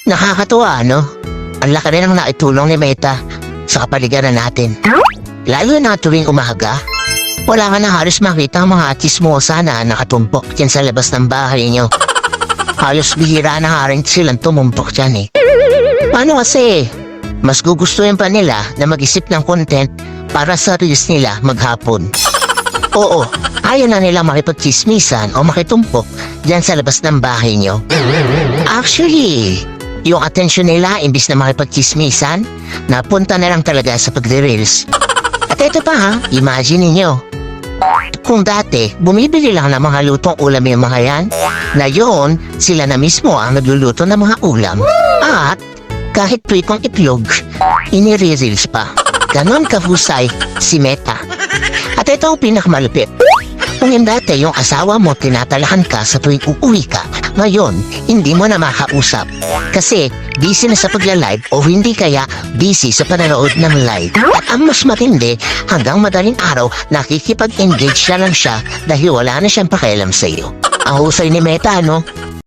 Nakakatuwa, no? Ang laki rin ang naitulong ni Meta sa kapaligiran natin. Lalo na tuwing umaga, wala ka na halos makita ang mga chismosa na nakatumpok dyan sa labas ng bahay niyo. Halos bihira na nga rin silang tumumpok dyan eh. Paano kasi? Mas gugustuhin pa nila na mag-isip ng content para sa reels nila maghapon. Oo, ayaw na nila makipagchismisan o makitumpok dyan sa labas ng bahay niyo. Actually, yung atensyon nila imbis na makipagchismisan, napunta na lang talaga sa pagre-reels. At ito pa ha, imagine niyo. Kung dati, bumibili lang ng mga lutong ulam yung mga yan, ngayon, sila na mismo ang nagluluto ng mga ulam. At, kahit pritong itlog, inire-reels pa. Ganon kahusay si Meta. At ito ang pinakamalupit. Kung yung dati yung asawa mo tinatalahan ka sa tuwing uuwi ka, ngayon, hindi mo na makausap. Kasi, busy na sa pagla-live o hindi kaya busy sa panonood ng live. At ang mas matindi, hanggang madaling araw, nakikipag-engage na lang siya dahil wala na siyang pakialam sa iyo. Ang husay ni Meta, no?